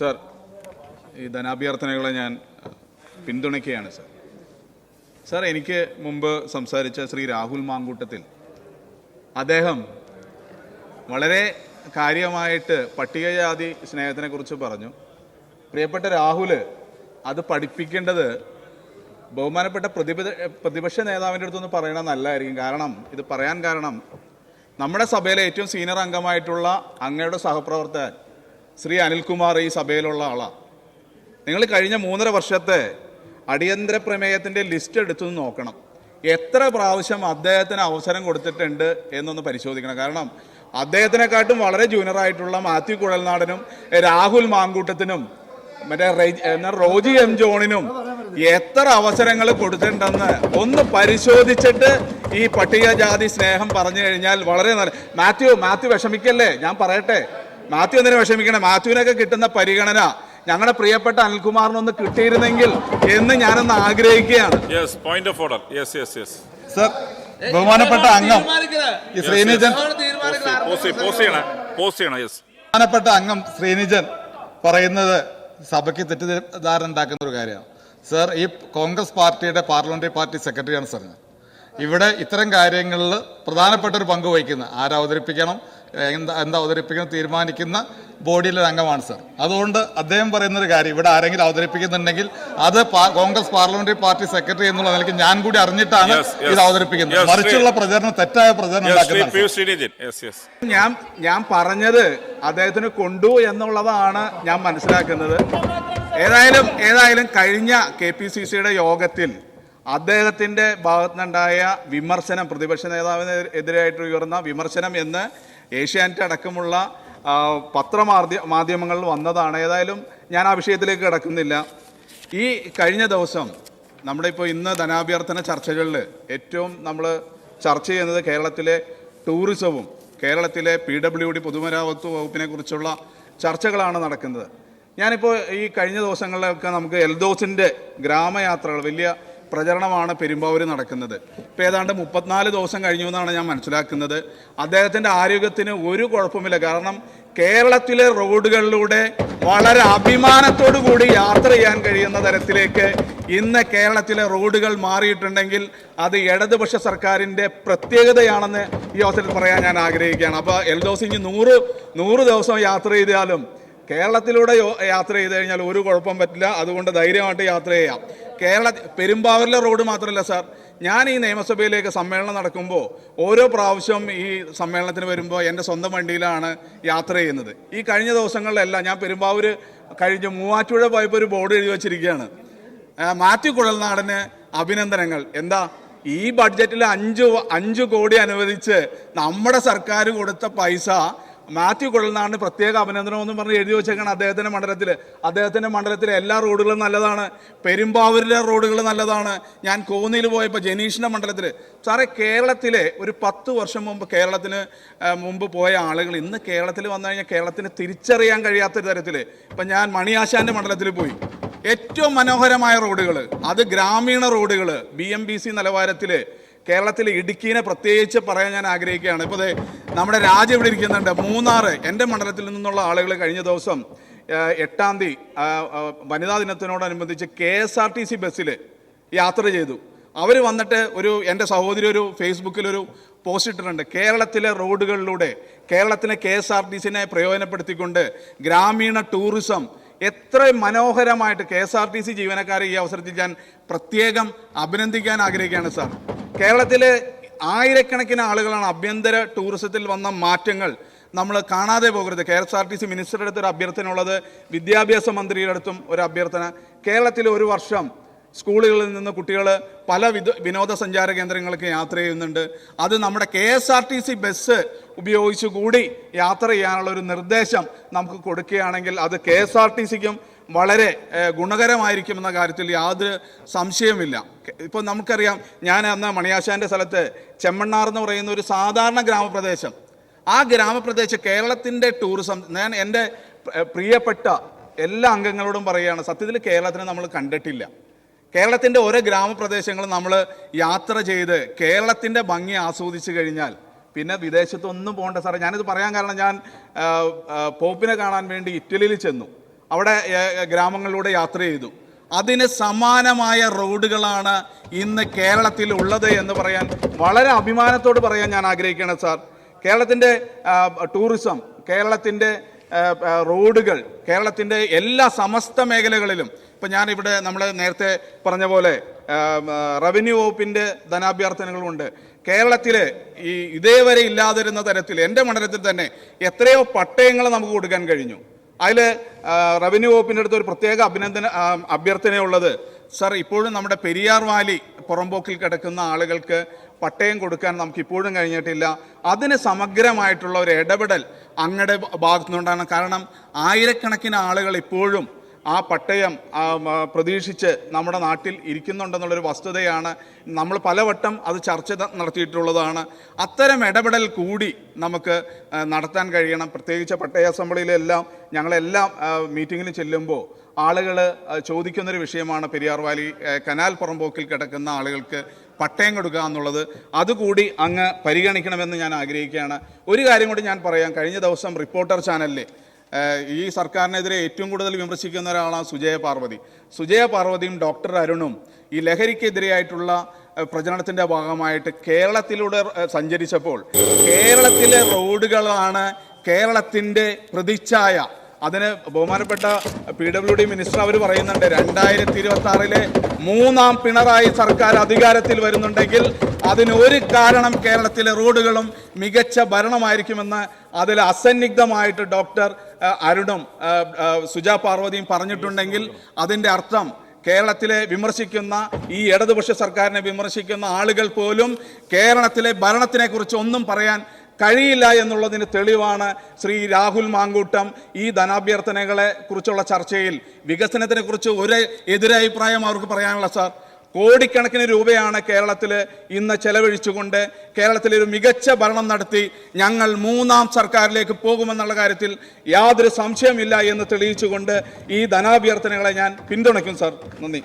Sir, ഈ ധനാഭ്യർത്ഥനകളെ ഞാൻ പിന്തുണയ്ക്കുകയാണ് sir. Sir, എനിക്ക് മുമ്പ് സംസാരിച്ച ശ്രീ രാഹുൽ മാങ്കൂട്ടത്തിൽ അദ്ദേഹം വളരെ കാര്യമായിട്ട് പട്ടികജാതി സ്നേഹത്തിനെക്കുറിച്ച് പറഞ്ഞു. പ്രിയപ്പെട്ട രാഹുൽ, അത് പഠിപ്പിക്കേണ്ടത് ബഹുമാനപ്പെട്ട പ്രതിപക്ഷ നേതാവിൻ്റെ അടുത്തൊന്ന് പറയണത് നല്ലതായിരിക്കും. കാരണം ഇത് പറയാൻ കാരണം നമ്മുടെ സഭയിലെ ഏറ്റവും സീനിയർ അംഗമായിട്ടുള്ള അങ്ങയുടെ സഹപ്രവർത്തകൻ ശ്രീ അനിൽകുമാർ ഈ സഭയിലുള്ള ആളാണ്. നിങ്ങൾ കഴിഞ്ഞ 3.5 വർഷത്തെ അടിയന്തര പ്രമേയത്തിൻ്റെ ലിസ്റ്റ് എടുത്തു നോക്കണം. എത്ര പ്രാവശ്യം അദ്ദേഹത്തിന് അവസരം കൊടുത്തിട്ടുണ്ട് എന്നൊന്ന് പരിശോധിക്കണം. കാരണം അദ്ദേഹത്തിനെക്കാട്ടും വളരെ ജൂനിയറായിട്ടുള്ള മാത്യു കുഴൽനാടനും രാഹുൽ മാങ്കൂട്ടത്തിനും മറ്റേ റോജി എം ജോണിനും എത്ര അവസരങ്ങൾ കൊടുത്തിട്ടുണ്ടെന്ന് ഒന്ന് പരിശോധിച്ചിട്ട് ഈ പട്ടികജാതി സ്നേഹം പറഞ്ഞു കഴിഞ്ഞാൽ വളരെ നല്ല. മാത്യു വിഷമിക്കല്ലേ, ഞാൻ പറയട്ടെ. മാത്യു എന്തിനു വിഷമിക്കണേ? മാത്യുവിനൊക്കെ കിട്ടുന്ന പരിഗണന ഞങ്ങളുടെ പ്രിയപ്പെട്ട അനിൽകുമാറിനൊന്ന് കിട്ടിയിരുന്നെങ്കിൽ എന്ന് ഞാനൊന്ന് ആഗ്രഹിക്കുകയാണ്. സർ, ബഹുമാനപ്പെട്ട അംഗം ശ്രീനിജൻ ബഹുമാനപ്പെട്ട അംഗം ശ്രീനിജൻ പറയുന്നത് സഭയ്ക്ക് തെറ്റിദ്ധാരണ ഉണ്ടാക്കുന്ന ഒരു കാര്യമാണ്. സർ, ഈ കോൺഗ്രസ് പാർട്ടിയുടെ പാർലമെന്ററി പാർട്ടി സെക്രട്ടറിയാണ് സർ. ഇവിടെ ഇത്തരം കാര്യങ്ങളിൽ പ്രധാനപ്പെട്ട ഒരു പങ്ക് വഹിക്കുന്ന അവതരിപ്പിക്കണം എന്താ അവതരിപ്പിക്കണം തീരുമാനിക്കുന്ന ബോഡിയിലൊരു അംഗമാണ് സർ. അതുകൊണ്ട് അദ്ദേഹം പറയുന്നൊരു കാര്യം ഇവിടെ ആരെങ്കിലും അവതരിപ്പിക്കുന്നുണ്ടെങ്കിൽ അത് കോൺഗ്രസ് പാർലമെന്ററി പാർട്ടി സെക്രട്ടറി എന്നുള്ള നിലയ്ക്ക് ഞാൻ കൂടി അറിഞ്ഞിട്ടാണ് ഇത് അവതരിപ്പിക്കുന്നത്. മറിച്ചുള്ള പ്രചരണം, തെറ്റായ പ്രചരണം ഞാൻ പറഞ്ഞത് അദ്ദേഹത്തിന് കൊണ്ടു എന്നുള്ളതാണ് ഞാൻ മനസ്സിലാക്കുന്നത്. ഏതായാലും കഴിഞ്ഞ KPCCയുടെ യോഗത്തിൽ അദ്ദേഹത്തിന്റെ ഭാഗത്തുനിന്നുണ്ടായ വിമർശനം, പ്രതിപക്ഷ നേതാവിനെതിരായിട്ട് ഉയർന്ന വിമർശനം എന്ന് ഏഷ്യാനെറ്റ് അടക്കമുള്ള മാധ്യമങ്ങളിൽ വന്നതാണ്. ഏതായാലും ഞാൻ ആ വിഷയത്തിലേക്ക് കിടക്കുന്നില്ല. ഈ കഴിഞ്ഞ ദിവസം നമ്മുടെ ഇന്ന് ധനാഭ്യർത്ഥന ചർച്ചകളിൽ ഏറ്റവും നമ്മൾ ചർച്ച ചെയ്യുന്നത് കേരളത്തിലെ ടൂറിസവും കേരളത്തിലെ PWD പൊതുമരാമത്ത് വകുപ്പിനെ കുറിച്ചുള്ള ചർച്ചകളാണ് നടക്കുന്നത്. ഞാനിപ്പോൾ ഈ കഴിഞ്ഞ ദിവസങ്ങളിലൊക്കെ നമുക്ക് എൽദോസിൻ്റെ ഗ്രാമയാത്രകൾ വലിയ പ്രചരണമാണ് പെരുമ്പാവൂർ നടക്കുന്നത്. ഇപ്പോൾ ഏതാണ്ട് 34 ദിവസം കഴിഞ്ഞു എന്നാണ് ഞാൻ മനസ്സിലാക്കുന്നത്. അദ്ദേഹത്തിൻ്റെ ആരോഗ്യത്തിന് ഒരു കുഴപ്പമില്ല. കാരണം കേരളത്തിലെ റോഡുകളിലൂടെ വളരെ അഭിമാനത്തോടു കൂടി യാത്ര ചെയ്യാൻ കഴിയുന്ന തരത്തിലേക്ക് ഇന്ന് കേരളത്തിലെ റോഡുകൾ മാറിയിട്ടുണ്ടെങ്കിൽ അത് ഇടതുപക്ഷ സർക്കാരിൻ്റെ പ്രത്യേകതയാണെന്ന് ഈ അവസരത്തിൽ പറയാൻ ഞാൻ ആഗ്രഹിക്കുകയാണ്. അപ്പോൾ എൽദോസ് ഇനി 100 ദിവസം യാത്ര ചെയ്താലും കേരളത്തിലൂടെ യാത്ര ചെയ്ത് കഴിഞ്ഞാൽ ഒരു കുഴപ്പം പറ്റില്ല. അതുകൊണ്ട് ധൈര്യമായിട്ട് യാത്ര ചെയ്യാം. പെരുമ്പാവൂരിലെ റോഡ് മാത്രമല്ല സാർ, ഞാൻ ഈ നിയമസഭയിലേക്ക് സമ്മേളനം നടക്കുമ്പോൾ ഓരോ പ്രാവശ്യം ഈ സമ്മേളനത്തിന് വരുമ്പോൾ എൻ്റെ സ്വന്തം വണ്ടിയിലാണ് യാത്ര ചെയ്യുന്നത്. ഈ കഴിഞ്ഞ ദിവസങ്ങളിലെല്ലാം ഞാൻ പെരുമ്പാവൂർ കഴിഞ്ഞ് മൂവാറ്റുപുഴ പോയപ്പോൾ ഒരു ബോർഡ് എഴുതി വച്ചിരിക്കുകയാണ്, മാത്യു കുഴൽനാടന് അഭിനന്ദനങ്ങൾ. എന്താ, ഈ ബഡ്ജറ്റിൽ 5 കോടി അനുവദിച്ച് നമ്മുടെ സർക്കാർ കൊടുത്ത പൈസ മാത്യു കുഴൽനാടിന് പ്രത്യേക അഭിനന്ദനമെന്നും പറഞ്ഞ് എഴുതി വെച്ചേക്കാണ് അദ്ദേഹത്തിൻ്റെ മണ്ഡലത്തിലെ എല്ലാ റോഡുകളും നല്ലതാണ്. പെരുമ്പാവൂരിലെ റോഡുകൾ നല്ലതാണ്. ഞാൻ കോന്നിയിൽ പോയപ്പോൾ ജനീഷിൻ്റെ മണ്ഡലത്തിൽ സാറേ, കേരളത്തിലെ ഒരു 10 വർഷം മുമ്പ് പോയ ആളുകൾ ഇന്ന് കേരളത്തിൽ വന്നു കഴിഞ്ഞാൽ കേരളത്തിന് തിരിച്ചറിയാൻ കഴിയാത്ത തരത്തിൽ. ഇപ്പം ഞാൻ മണിയാശാൻ്റെ മണ്ഡലത്തിൽ പോയി, ഏറ്റവും മനോഹരമായ റോഡുകൾ, അത് ഗ്രാമീണ റോഡുകൾ BMBC നിലവാരത്തിൽ. കേരളത്തിലെ ഇടുക്കീനെ പ്രത്യേകിച്ച് പറയാൻ ഞാൻ ആഗ്രഹിക്കുകയാണ്. ഇപ്പോൾ നമ്മുടെ രാജ്യം ഇവിടെ ഇരിക്കുന്നുണ്ട്. മൂന്നാർ, എൻ്റെ മണ്ഡലത്തിൽ നിന്നുള്ള ആളുകൾ കഴിഞ്ഞ ദിവസം 8-ാം തീയതി വനിതാ ദിനത്തിനോടനുബന്ധിച്ച് KSRTC ബസ്സിൽ യാത്ര ചെയ്തു. അവർ വന്നിട്ട് എൻ്റെ സഹോദരി ഒരു ഫേസ്ബുക്കിലൊരു പോസ്റ്റ് ഇട്ടിട്ടുണ്ട്. കേരളത്തിലെ റോഡുകളിലൂടെ കേരളത്തിലെ KSRTCനെ പ്രയോജനപ്പെടുത്തിക്കൊണ്ട് ഗ്രാമീണ ടൂറിസം എത്ര മനോഹരമായിട്ട് KSRTC ജീവനക്കാരെ ഈ അവസരത്തിൽ ഞാൻ പ്രത്യേകം അഭിനന്ദിക്കാൻ ആഗ്രഹിക്കുകയാണ് സാർ. കേരളത്തിലെ ആയിരക്കണക്കിന് ആളുകളാണ് ആഭ്യന്തര ടൂറിസത്തിൽ വന്ന മാറ്റങ്ങൾ നമ്മൾ കാണാതെ പോകരുത്. KSRTC മിനിസ്റ്ററുടെ അടുത്തൊരു അഭ്യർത്ഥന ഉള്ളത്, വിദ്യാഭ്യാസ മന്ത്രിയുടെ അടുത്തും ഒരു അഭ്യർത്ഥന. കേരളത്തിൽ ഒരു വർഷം സ്കൂളുകളിൽ നിന്ന് കുട്ടികൾ പല വിനോദസഞ്ചാര കേന്ദ്രങ്ങൾക്ക് യാത്ര ചെയ്യുന്നുണ്ട്. അത് നമ്മുടെ KSRTC ബസ് ഉപയോഗിച്ച് കൂടി യാത്ര ചെയ്യാനുള്ള ഒരു നിർദ്ദേശം നമുക്ക് കൊടുക്കുകയാണെങ്കിൽ അത് KSRTCക്കും വളരെ ഗുണകരമായിരിക്കുമെന്ന കാര്യത്തിൽ യാതൊരു സംശയമില്ല. ഇപ്പോൾ നമുക്കറിയാം, ഞാൻ അന്ന് മണിയാശാൻ്റെ സ്ഥലത്ത് ചെമ്മണ്ണാർ എന്ന് പറയുന്ന ഒരു സാധാരണ ഗ്രാമപ്രദേശം, ആ ഗ്രാമപ്രദേശം കേരളത്തിൻ്റെ ടൂറിസം, ഞാൻ എൻ്റെ പ്രിയപ്പെട്ട എല്ലാ അംഗങ്ങളോടും പറയുകയാണ്, സത്യത്തിൽ കേരളത്തിനെ നമ്മൾ കണ്ടിട്ടില്ല. കേരളത്തിൻ്റെ ഓരോ ഗ്രാമപ്രദേശങ്ങളും നമ്മൾ യാത്ര ചെയ്ത് കേരളത്തിൻ്റെ ഭംഗി ആസ്വദിച്ചു കഴിഞ്ഞാൽ പിന്നെ വിദേശത്തൊന്നും പോകേണ്ട സാറേ. ഞാനിത് പറയാൻ കാരണം, ഞാൻ പോപ്പിനെ കാണാൻ വേണ്ടി ഇറ്റലിയിൽ ചെന്നു. അവിടെ ഗ്രാമങ്ങളിലൂടെ യാത്ര ചെയ്തു. അതിന് സമാനമായ റോഡുകളാണ് ഇന്ന് കേരളത്തിൽ ഉള്ളത് എന്ന് പറയാൻ വളരെ അഭിമാനത്തോട് പറയാൻ ഞാൻ ആഗ്രഹിക്കുകയാണ് സാർ. കേരളത്തിൻ്റെ ടൂറിസം, കേരളത്തിൻ്റെ റോഡുകൾ, കേരളത്തിൻ്റെ എല്ലാ സമസ്ത മേഖലകളിലും ഇപ്പം ഞാനിവിടെ നമ്മൾ നേരത്തെ പറഞ്ഞ പോലെ റവന്യൂ വകുപ്പിൻ്റെ ധനാഭ്യർത്ഥനകളുണ്ട്. കേരളത്തിൽ ഇതേവരെ ഇല്ലാതിരുന്ന തരത്തിൽ എൻ്റെ മണ്ഡലത്തിൽ തന്നെ എത്രയോ പട്ടയങ്ങൾ നമുക്ക് കൊടുക്കാൻ കഴിഞ്ഞു. അതിൽ റവന്യൂ വകുപ്പിൻ്റെ അടുത്ത് ഒരു പ്രത്യേക അഭ്യർത്ഥനയുള്ളത്, സർ ഇപ്പോഴും നമ്മുടെ പെരിയാർ വാലി പുറമ്പോക്കിൽ കിടക്കുന്ന ആളുകൾക്ക് പട്ടയം കൊടുക്കാൻ നമുക്ക് ഇപ്പോഴും കഴിഞ്ഞിട്ടില്ല. അതിന് സമഗ്രമായിട്ടുള്ള ഒരു ഇടപെടൽ അങ്ങയുടെ ഭാഗത്തു നിന്നുണ്ടാണ്. കാരണം ആയിരക്കണക്കിന് ആളുകൾ ഇപ്പോഴും ആ പട്ടയം പ്രതീക്ഷിച്ച് നമ്മുടെ നാട്ടിൽ ഇരിക്കുന്നുണ്ടെന്നുള്ളൊരു വസ്തുതയാണ്. നമ്മൾ പലവട്ടം അത് ചർച്ച നടത്തിയിട്ടുള്ളതാണ്. അത്തരം ഇടപെടൽ കൂടി നമുക്ക് നടത്താൻ കഴിയണം. പ്രത്യേകിച്ച് പട്ടയ അസംബ്ലിയിലെല്ലാം ഞങ്ങളെല്ലാം മീറ്റിങ്ങിന് ചെല്ലുമ്പോൾ ആളുകൾ ചോദിക്കുന്നൊരു വിഷയമാണ് പെരിയാർ വാലി കനാൽ പുറമ്പോക്കിൽ കിടക്കുന്ന ആളുകൾക്ക് പട്ടയം കൊടുക്കുക എന്നുള്ളത്. അതുകൂടി അങ്ങ് പരിഗണിക്കണമെന്ന് ഞാൻ ആഗ്രഹിക്കുകയാണ്. ഒരു കാര്യം കൂടി ഞാൻ പറയാം. കഴിഞ്ഞ ദിവസം റിപ്പോർട്ടർ ചാനലിൽ ഈ സർക്കാരിനെതിരെ ഏറ്റവും കൂടുതൽ വിമർശിക്കുന്ന ഒരാളാണ് സുജയ പാർവതി. സുജയ പാർവതിയും ഡോക്ടർ അരുണും ഈ ലഹരിക്കെതിരെയായിട്ടുള്ള പ്രചരണത്തിൻ്റെ ഭാഗമായിട്ട് കേരളത്തിലൂടെ സഞ്ചരിച്ചപ്പോൾ കേരളത്തിലെ റോഡുകളാണ് കേരളത്തിൻ്റെ പ്രതിച്ഛായ. അതിന് ബഹുമാനപ്പെട്ട PWD മിനിസ്റ്റർ അവർ പറയുന്നുണ്ട് 2026 മൂന്നാം പിണറായി സർക്കാർ അധികാരത്തിൽ വരുന്നുണ്ടെങ്കിൽ അതിന് ഒരു കാരണം കേരളത്തിലെ റോഡുകളും മികച്ച ഭരണമായിരിക്കുമെന്ന് അതിൽ അസന്നിഗ്ധമായിട്ട് ഡോക്ടർ അരുണും സുജ പാർവതിയും പറഞ്ഞിട്ടുണ്ടെങ്കിൽ അതിൻ്റെ അർത്ഥം കേരളത്തിലെ വിമർശിക്കുന്ന ഈ ഇടതുപക്ഷ സർക്കാരിനെ വിമർശിക്കുന്ന ആളുകൾ പോലും കേരളത്തിലെ ഭരണത്തിനെക്കുറിച്ച് ഒന്നും പറയാൻ കഴിയില്ല എന്നുള്ളതിന് തെളിവാണ് ശ്രീ രാഹുൽ മാങ്കൂട്ടം ഈ ധനാഭ്യർത്ഥനകളെ കുറിച്ചുള്ള ചർച്ചയിൽ വികസനത്തിനെ കുറിച്ച് ഒരു എതിരഭിപ്രായം അവർക്ക് പറയാനുള്ള സാർ. കോടിക്കണക്കിന് രൂപയാണ് കേരളത്തിൽ ഇന്ന് ചെലവഴിച്ചുകൊണ്ട് കേരളത്തിലെ ഒരു മികച്ച ഭരണം നടത്തി ഞങ്ങൾ മൂന്നാം സർക്കാരിലേക്ക് പോകുമെന്നുള്ള കാര്യത്തിൽ യാതൊരു സംശയമില്ല എന്ന് തെളിയിച്ചുകൊണ്ട് ഈ ധനാഭ്യർത്ഥനകളെ ഞാൻ പിന്തുണയ്ക്കും സാർ. നന്ദി.